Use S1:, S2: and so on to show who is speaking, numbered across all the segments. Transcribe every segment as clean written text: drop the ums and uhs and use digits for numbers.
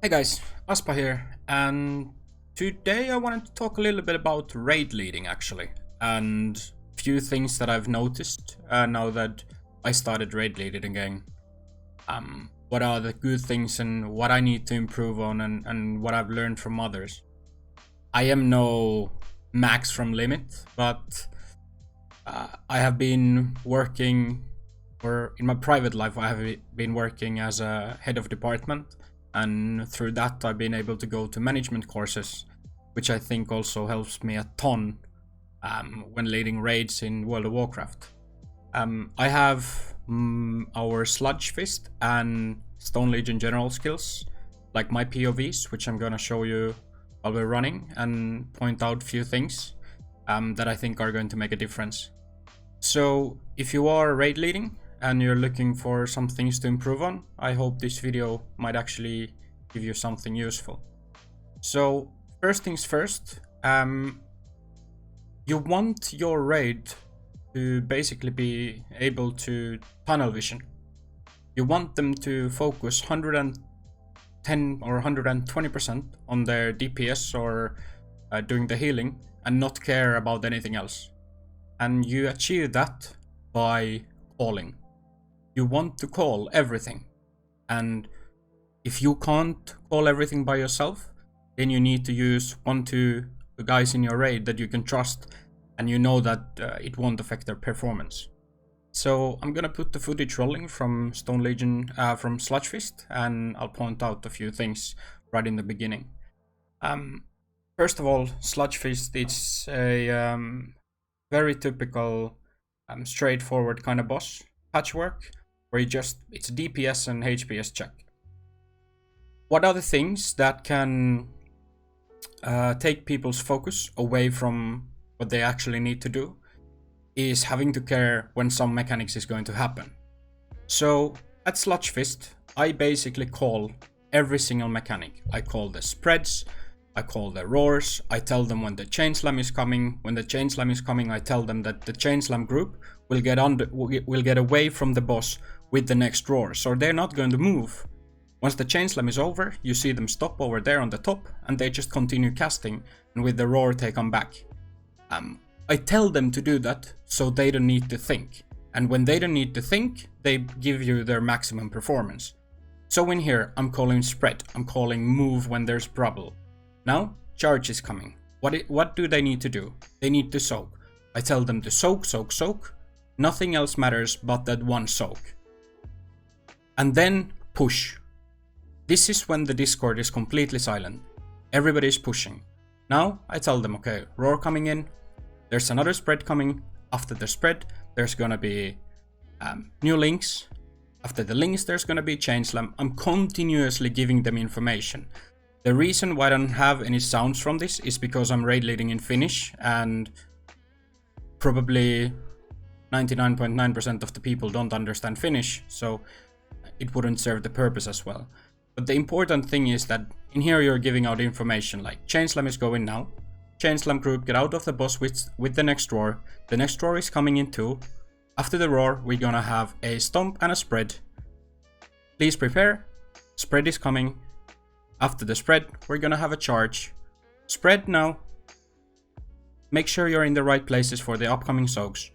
S1: Hey guys, Aspa here, and today I wanted to talk a little bit about raid leading actually, and a few things that I've noticed now that I started raid leading again. What are the good things and what I need to improve on, and what I've learned from others. I am no max from limit, but I have been working, or in my private life, I have been working as a head of department, and through that, I've been able to go to management courses, which I think also helps me a ton when leading raids in World of Warcraft. I have our Sludgefist and Stone Legion general skills, like my POVs, which I'm gonna show you while we're running, and point out a few things that I think are going to make a difference. So if you are raid leading and you're looking for some things to improve on, I hope this video might actually give you something useful. So first things first, you want your raid to basically be able to tunnel vision. You want them to focus 110 or 120% on their DPS or doing the healing and not care about anything else. And you achieve that by calling. You want to call everything. And if you can't call everything by yourself, then you need to use 1-2 guys in your raid that you can trust and you know that it won't affect their performance. So I'm gonna put the footage rolling from Stone Legion, from Sludgefist, and I'll point out a few things right in the beginning. First of all, Sludgefist, it's a very typical, straightforward kind of boss patchwork, where it's DPS and HPS check. What are the things that can take people's focus away from what they actually need to do is having to care when some mechanics is going to happen. So at Sludgefist, I basically call every single mechanic. I call the spreads, I call the roars, I tell them when the chain slam is coming. When the chain slam is coming, I tell them that the chain slam group will get away from the boss with the next roar, so they're not going to move. Once the chain slam is over, you see them stop over there on the top, and they just continue casting, and with the roar they come back. I tell them to do that so they don't need to think, and when they don't need to think, they give you their maximum performance. So in here, I'm calling spread, I'm calling move when there's trouble. Now, charge is coming. What do they need to do? They need to soak. I tell them to soak, soak, soak. Nothing else matters but that one soak. And then push. This is when the Discord is completely silent. Everybody's pushing. Now, I tell them, okay, roar coming in. There's another spread coming. After the spread, there's gonna be new links. After the links, there's gonna be chain slam. I'm continuously giving them information. The reason why I don't have any sounds from this is because I'm raid leading in Finnish, and probably 99.9% of the people don't understand Finnish, so it wouldn't serve the purpose as well. But the important thing is that in here you're giving out information like chain slam is going now. Chain slam group, get out of the boss with the next roar. The next roar is coming in too. After the roar, we're gonna have a stomp and a spread. Please prepare. Spread is coming. After the spread, we're gonna have a charge. Spread now. Make sure you're in the right places for the upcoming soaks.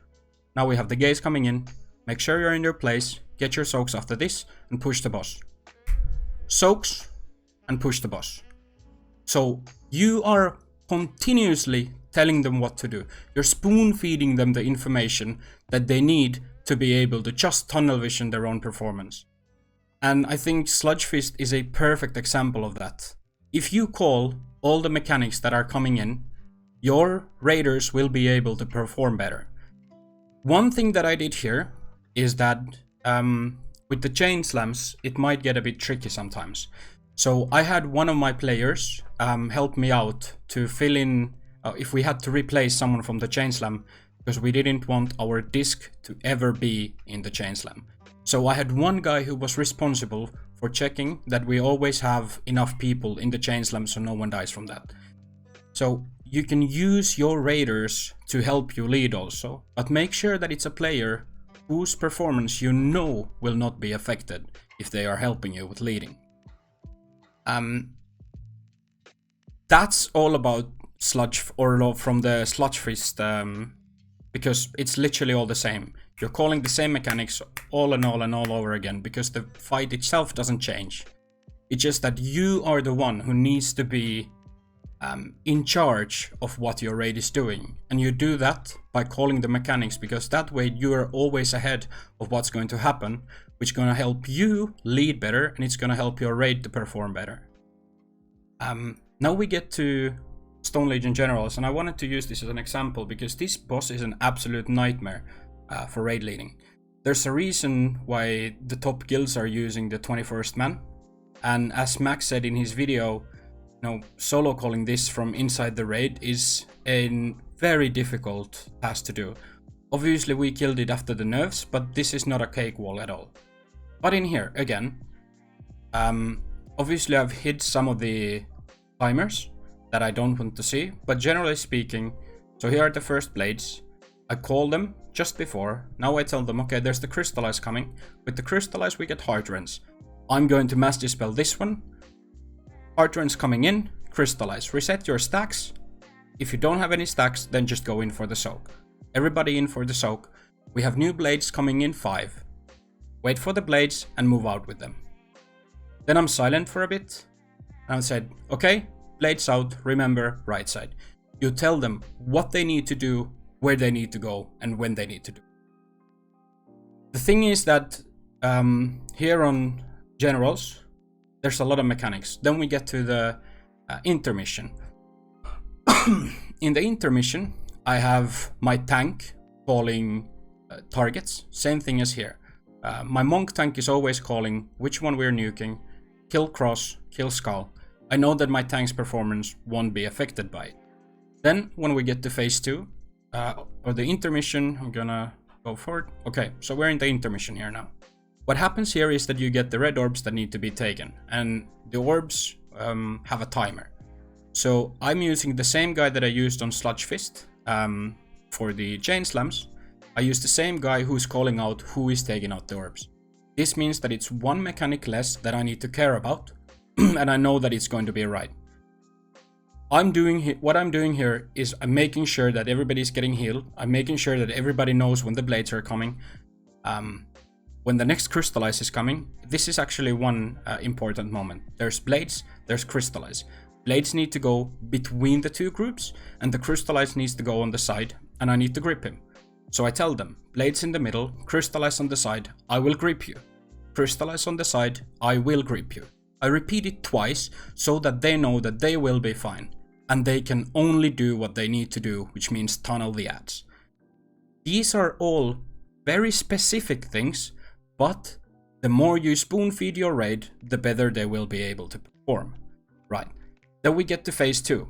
S1: Now we have the gaze coming in. Make sure you're in your place. Get your soaks after this and push the boss. Soaks and push the boss. So you are continuously telling them what to do. You're spoon feeding them the information that they need to be able to just tunnel vision their own performance. And I think Sludgefist is a perfect example of that. If you call all the mechanics that are coming in, your raiders will be able to perform better. One thing that I did here is that with the chain slams, it might get a bit tricky sometimes. So I had one of my players help me out to fill in if we had to replace someone from the chain slam, because we didn't want our disc to ever be in the chain slam. So I had one guy who was responsible for checking that we always have enough people in the chain slam so no one dies from that. So you can use your raiders to help you lead also, but make sure that it's a player whose performance you know will not be affected if they are helping you with leading. That's all about sludge from the Sludgefist, because it's literally all the same. You're calling the same mechanics all and all over again, because the fight itself doesn't change. It's just that you are the one who needs to be in charge of what your raid is doing, and you do that by calling the mechanics, because that way you are always ahead of what's going to happen, which is going to help you lead better, and it's going to help your raid to perform better. Now we get to Stone Legion Generals, and I wanted to use this as an example because this boss is an absolute nightmare for raid leading. There's a reason why the top guilds are using the 21st man, and as Max said in his video, solo calling this from inside the raid is a very difficult task to do. Obviously we killed it after the nerfs, but this is not a cakewall at all. But in here, again, obviously I've hid some of the timers that I don't want to see, but generally speaking, so here are the first blades. I call them just before. Now I tell them, okay, there's the Crystallize coming. With the Crystallize we get Heart Rends. I'm going to mass dispel this one. Heart Rends coming in, Crystallize. Reset your stacks. If you don't have any stacks, then just go in for the soak. Everybody in for the soak. We have new blades coming in 5. Wait for the blades and move out with them. Then I'm silent for a bit. And I said, okay, blades out, remember, right side. You tell them what they need to do, where they need to go, and when they need to do. The thing is that here on Generals, there's a lot of mechanics. Then we get to the intermission. In the intermission, I have my tank calling targets. Same thing as here. My monk tank is always calling which one we're nuking. Kill cross, kill skull. I know that my tank's performance won't be affected by it. Then when we get to phase 2, or the intermission, I'm gonna go for it. Okay, so we're in the intermission here now. What happens here is that you get the red orbs that need to be taken, and the orbs have a timer. So I'm using the same guy that I used on Sludgefist for the chain slams. I use the same guy who's calling out who is taking out the orbs. This means that it's one mechanic less that I need to care about, and I know that it's going to be right. What I'm doing here is I'm making sure that everybody's getting healed. I'm making sure that everybody knows when the blades are coming. When the next Crystallize is coming, this is actually one important moment. There's blades, there's Crystallize. Blades need to go between the two groups, and the Crystallize needs to go on the side, and I need to grip him. So I tell them, blades in the middle, Crystallize on the side, I will grip you. Crystallize on the side, I will grip you. I repeat it twice so that they know that they will be fine, and they can only do what they need to do, which means tunnel the ads. These are all very specific things, but the more you spoon feed your raid, the better they will be able to perform. Right, then we get to phase 2.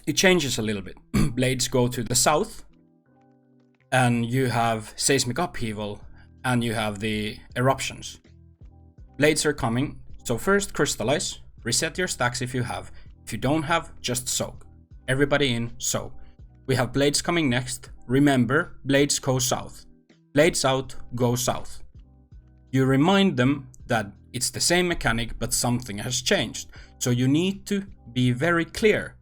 S1: It changes a little bit. Blades go to the south, and you have seismic upheaval, and you have the eruptions. Blades are coming, so first Crystallize, reset your stacks if you have. If you don't have, just soak. Everybody in, soak. We have blades coming next. Remember, blades go south. Blades out, go south. You remind them that it's the same mechanic, but something has changed. So you need to be very clear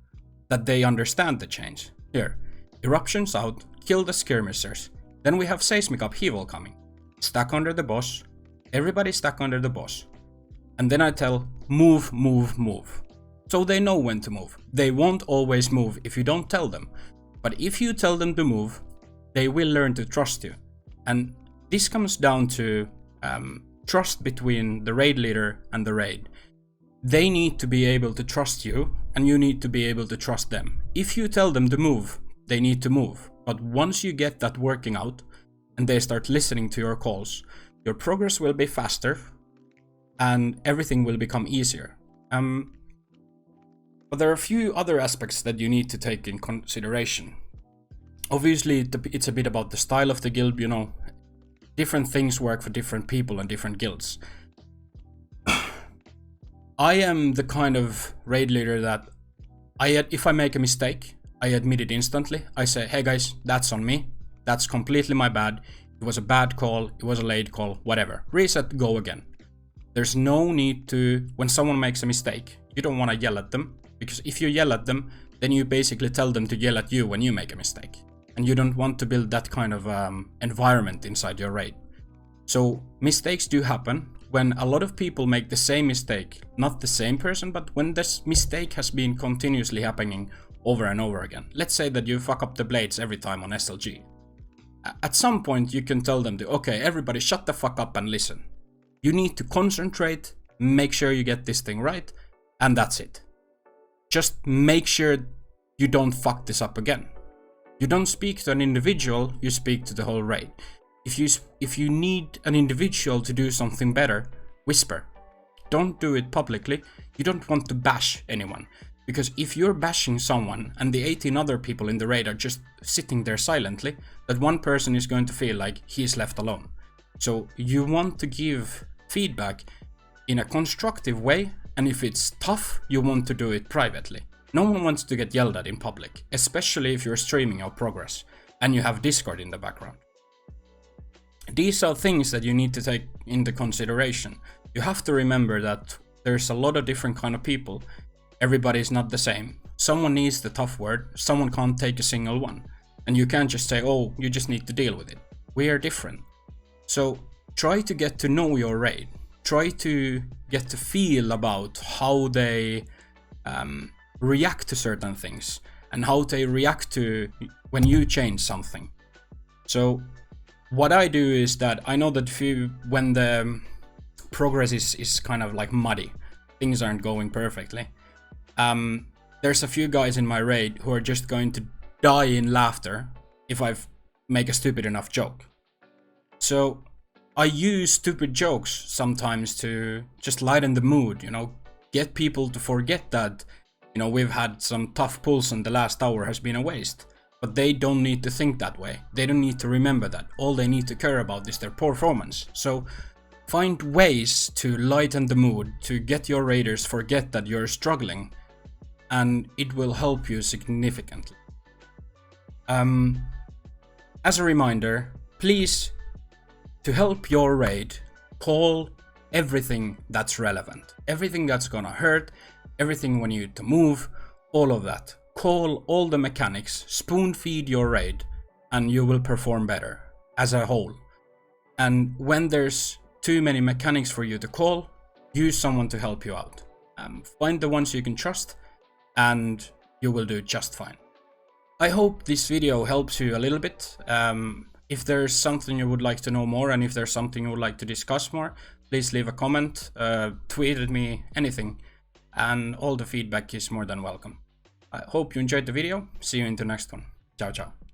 S1: that they understand the change. Here, eruptions out, kill the skirmishers. Then we have seismic upheaval coming. Stack under the boss. Everybody stack under the boss. And then I tell, move, move, move. So they know when to move. They won't always move if you don't tell them. But if you tell them to move, they will learn to trust you. And this comes down to trust between the raid leader and the raid. They need to be able to trust you, and you need to be able to trust them. If you tell them to move, they need to move. But once you get that working out, and they start listening to your calls, your progress will be faster, and everything will become easier. But there are a few other aspects that you need to take in consideration. Obviously, it's a bit about the style of the guild, Different things work for different people and different guilds. I am the kind of raid leader that if I make a mistake, I admit it instantly. I say, hey guys, that's on me. That's completely my bad. It was a bad call, it was a late call, whatever. Reset, go again. There's no need to, when someone makes a mistake, you don't want to yell at them, because if you yell at them, then you basically tell them to yell at you when you make a mistake. And you don't want to build that kind of environment inside your raid. So mistakes do happen. When a lot of people make the same mistake, not the same person, but when this mistake has been continuously happening over and over again. Let's say that you fuck up the blades every time on SLG. At some point you can tell them to, okay, everybody shut the fuck up and listen. You need to concentrate, make sure you get this thing right, and that's it. Just make sure you don't fuck this up again. You don't speak to an individual, you speak to the whole raid. If you need an individual to do something better, whisper. Don't do it publicly. You don't want to bash anyone. Because if you're bashing someone and the 18 other people in the raid are just sitting there silently, that one person is going to feel like he's left alone. So you want to give feedback in a constructive way, and if it's tough, you want to do it privately. No one wants to get yelled at in public, especially if you're streaming your progress and you have Discord in the background. These are things that you need to take into consideration. You have to remember that there's a lot of different kind of people. Everybody is not the same. Someone needs the tough word, someone can't take a single one. And you can't just say, oh, you just need to deal with it. We are different. So try to get to know your raid. Try to get to feel about how they react to certain things and how they react to when you change something. So what I do is that I know that when the progress is kind of like muddy, things aren't going perfectly, there's a few guys in my raid who are just going to die in laughter if I make a stupid enough joke. So I use stupid jokes sometimes to just lighten the mood, you know, get people to forget that, you know, we've had some tough pulls and the last hour has been a waste. But they don't need to think that way. They don't need to remember that. All they need to care about is their performance. So find ways to lighten the mood, to get your raiders forget that you're struggling, and it will help you significantly. As a reminder, please, to help your raid, call everything that's relevant. Everything that's gonna hurt, everything when you need to move, all of that. Call all the mechanics, spoon feed your raid, and you will perform better as a whole. And when there's too many mechanics for you to call, use someone to help you out. Find the ones you can trust, and you will do just fine. I hope this video helps you a little bit. If there's something you would like to know more, and if there's something you would like to discuss more, please leave a comment, tweet at me, anything, and all the feedback is more than welcome. I hope you enjoyed the video. See you in the next one. Ciao, ciao.